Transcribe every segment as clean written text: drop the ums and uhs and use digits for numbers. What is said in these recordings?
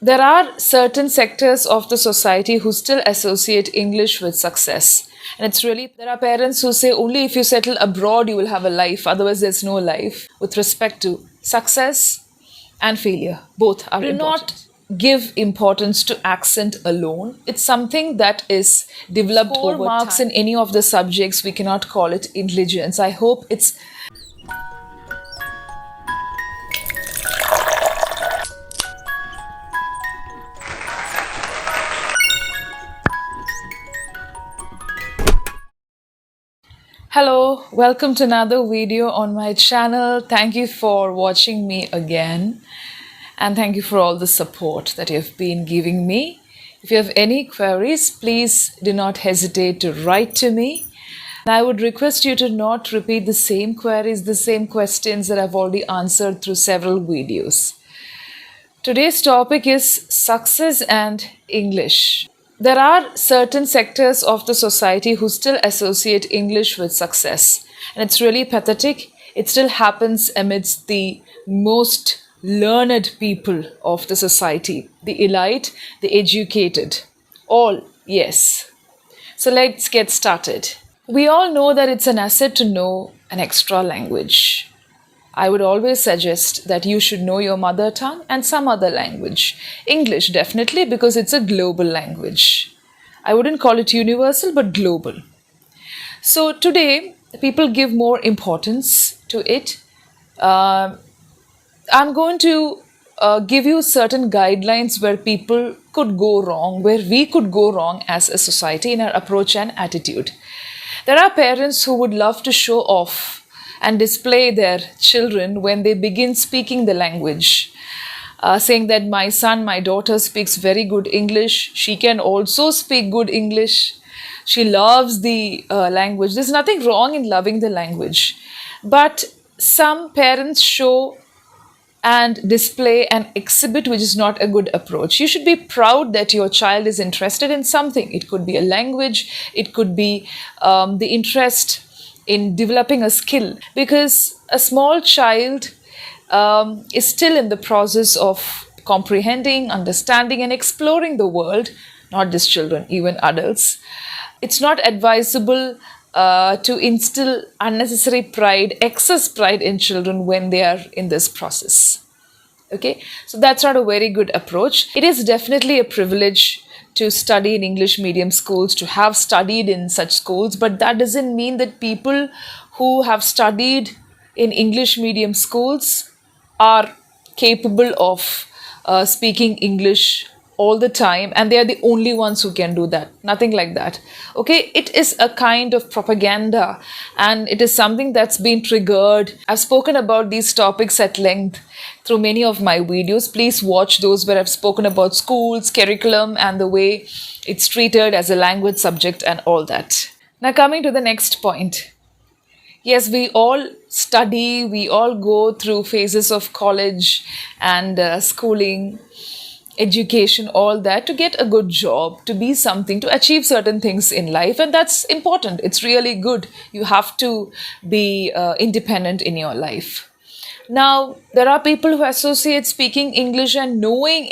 There are certain sectors of the society who still associate English with success. And it's really, there are parents who say only if you settle abroad you will have a life, otherwise, there's no life. With respect to success and failure, both are important. Do not give importance to accent alone. It's something that is developed over marks time. In any of the subjects, we cannot call it intelligence. I hope it's Hello, welcome to another video on my channel. Thank you for watching me again, and thank you for all the support that you've been giving me. If you have any queries, please do not hesitate to write to me. And I would request you to not repeat the same queries, the same questions that I've already answered through several videos. Today's topic is success and English. There are certain sectors of the society who still associate English with success. And it's really pathetic. It still happens amidst the most learned people of the society, the elite, the educated. All, yes. So let's get started. We all know that it's an asset to know an extra language. I would always suggest that you should know your mother tongue and some other language. English, definitely, because it's a global language. I wouldn't call it universal, but global. So today, people give more importance to it. I'm going to give you certain guidelines where people could go wrong, where we could go wrong as a society in our approach and attitude. There are parents who would love to show off and display their children when they begin speaking the language, saying that my son, my daughter speaks very good English. She can also speak good English. She loves the language. There's nothing wrong in loving the language. But some parents show and display and exhibit, which is not a good approach. You should be proud that your child is interested in something. It could be a language, it could be the interest in developing a skill, because a small child is still in the process of comprehending, understanding, and exploring the world, not just children, even adults. It's not advisable to instill unnecessary pride, excess pride in children when they are in this process. Okay, so that's not a very good approach. It is definitely a privilege to study in English medium schools, to have studied in such schools, but that doesn't mean that people who have studied in English medium schools are capable of speaking English all the time and they are the only ones who can do that. Nothing like that. Okay, it is a kind of propaganda and it is something that's been triggered. I've spoken about these topics at length through many of my videos. Please watch those where I've spoken about schools, curriculum, and the way it's treated as a language subject and all that. Now, coming to the next point. Yes, we all study, we all go through phases of college and schooling, education, all that, to get a good job, to be something, to achieve certain things in life. And that's important. It's really good. You have to be independent in your life. Now, there are people who associate speaking English and knowing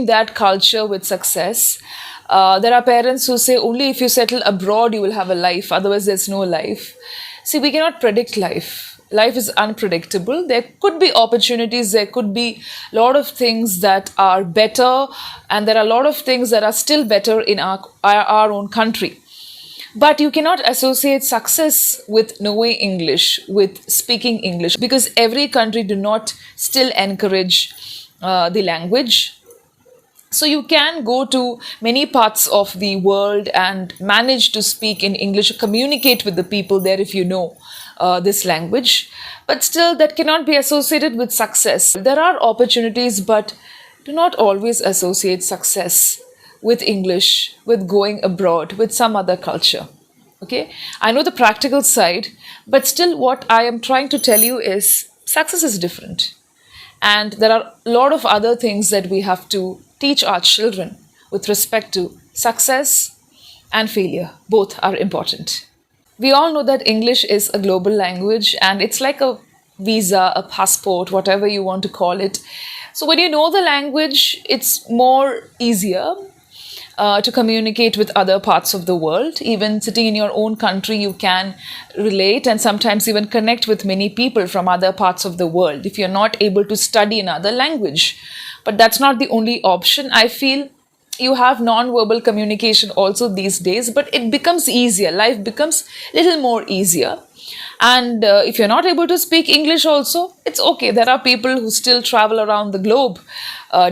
that culture with success. There are parents who say only if you settle abroad you will have a life, otherwise there's no life. See, we cannot predict life. Life is unpredictable. There could be opportunities, there could be a lot of things that are better, and there are a lot of things that are still better in our own country. But you cannot associate success with knowing English, with speaking English, because every country do not still encourage the language. So you can go to many parts of the world and manage to speak in English, communicate with the people there if you know this language. But still, that cannot be associated with success. There are opportunities, but do not always associate success with English, with going abroad, with some other culture. Okay, I know the practical side, but still what I am trying to tell you is success is different. And there are a lot of other things that we have to teach our children with respect to success and failure. Both are important. We all know that English is a global language and it's like a visa, a passport, whatever you want to call it. So when you know the language, it's more easier to communicate with other parts of the world. Even sitting in your own country, you can relate and sometimes even connect with many people from other parts of the world if you're not able to study another language. But that's not the only option. I feel you have non-verbal communication also these days, but it becomes easier. Life becomes a little more easier. And if you're not able to speak English also, it's okay. There are people who still travel around the globe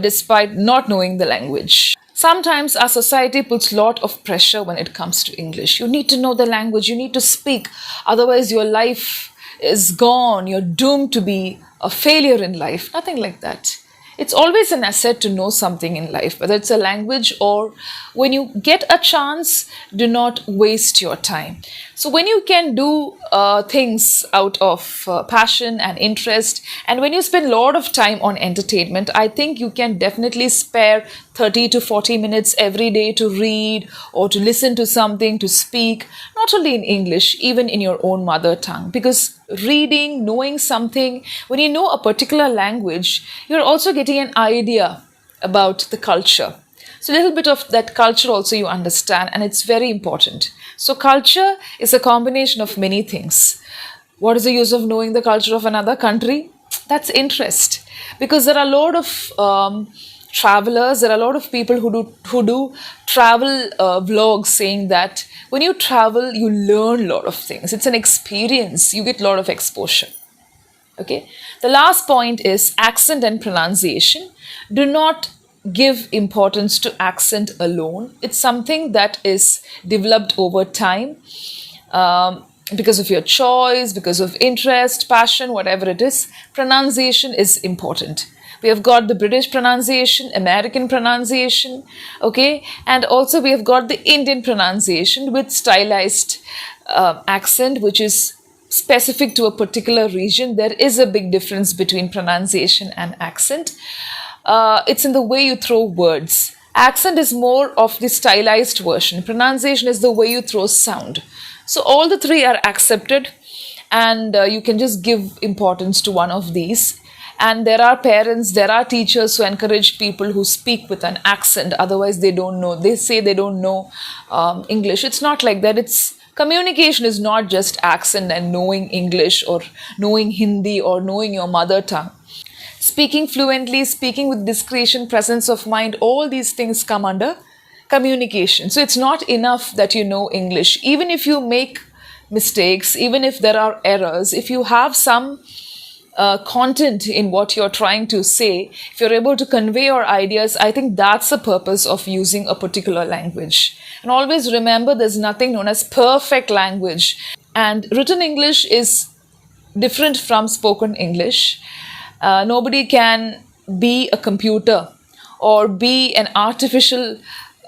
despite not knowing the language. Sometimes our society puts a lot of pressure when it comes to English. You need to know the language, you need to speak, otherwise your life is gone, you're doomed to be a failure in life. Nothing like that. It's always an asset to know something in life, whether it's a language or when you get a chance, do not waste your time. So, when you can do things out of passion and interest, and when you spend a lot of time on entertainment, I think you can definitely spare 30 to 40 minutes every day to read or to listen to something, to speak, not only in English, even in your own mother tongue. Because reading, knowing something, when you know a particular language, you're also getting an idea about the culture. So, a little bit of that culture also you understand, and it's very important. So, culture is a combination of many things. What is the use of knowing the culture of another country? That's interest, because there are a lot of travelers. There are a lot of people who do travel vlogs, saying that when you travel, you learn a lot of things. It's an experience. You get a lot of exposure. Okay. The last point is accent and pronunciation. Do not give importance to accent alone. It's something that is developed over time, because of your choice, because of interest, passion, whatever it is. Pronunciation is important. We have got the British pronunciation, American pronunciation, okay, and also we have got the Indian pronunciation with stylized accent, which is specific to a particular region. There is a big difference between pronunciation and accent. It's in the way you throw words. Accent is more of the stylized version. Pronunciation is the way you throw sound. So all the three are accepted, and you can just give importance to one of these. And there are parents, there are teachers who encourage people who speak with an accent. Otherwise, they don't know. They say they don't know English. It's not like that. It's communication is not just accent and knowing English or knowing Hindi or knowing your mother tongue. Speaking fluently, speaking with discretion, presence of mind, all these things come under communication. So it's not enough that you know English. Even if you make mistakes, even if there are errors, if you have some content in what you're trying to say, if you're able to convey your ideas, I think that's the purpose of using a particular language. And always remember, there's nothing known as perfect language. And written English is different from spoken English. Nobody can be a computer or be an artificial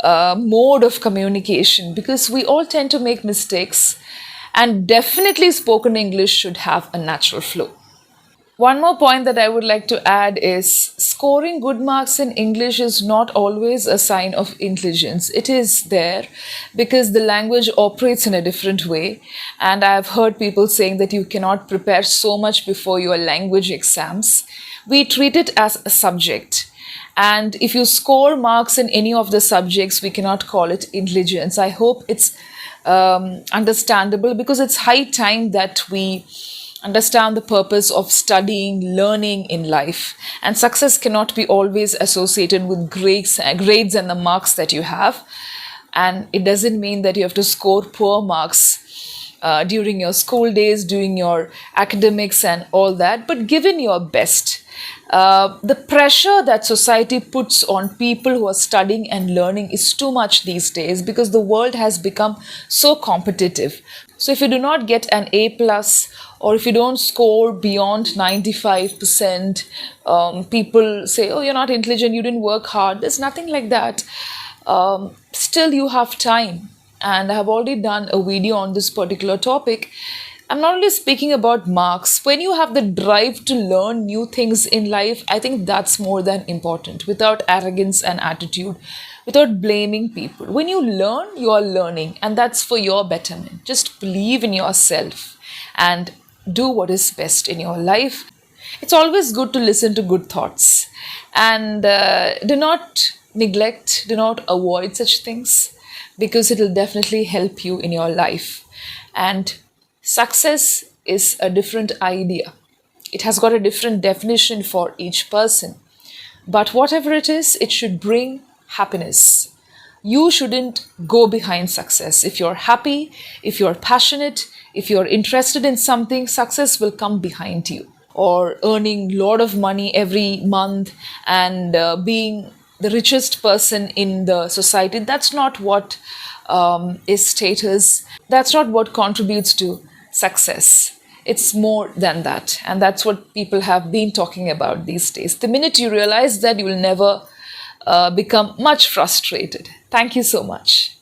mode of communication, because we all tend to make mistakes, and definitely spoken English should have a natural flow. One more point that I would like to add is scoring good marks in English is not always a sign of intelligence. It is there because the language operates in a different way. And I've heard people saying that you cannot prepare so much before your language exams. We treat it as a subject. And if you score marks in any of the subjects, we cannot call it intelligence. I hope it's understandable, because it's high time that we understand the purpose of studying, learning in life. And success cannot be always associated with grades and the marks that you have. And it doesn't mean that you have to score poor marks during your school days, during your academics and all that, but given your best. The pressure that society puts on people who are studying and learning is too much these days, because the world has become so competitive. So if you do not get an A plus, or if you don't score beyond 95%, people say, oh, you're not intelligent, you didn't work hard. There's nothing like that. Still, you have time. And I have already done a video on this particular topic. I'm not only speaking about marks. When you have the drive to learn new things in life, I think that's more than important, without arrogance and attitude, without blaming people. When you learn, you are learning, and that's for your betterment. Just believe in yourself and do what is best in your life. It's always good to listen to good thoughts, and do not neglect, do not avoid such things, because it will definitely help you in your life. And success is a different idea, it has got a different definition for each person. But whatever it is, it should bring happiness. You shouldn't go behind success. If you're happy, if you're passionate, if you're interested in something, success will come behind you. Or earning a lot of money every month and being the richest person in the society, that's not what is status. That's not what contributes to success. It's more than that. And that's what people have been talking about these days. The minute you realize that, you will never become much frustrated. Thank you so much.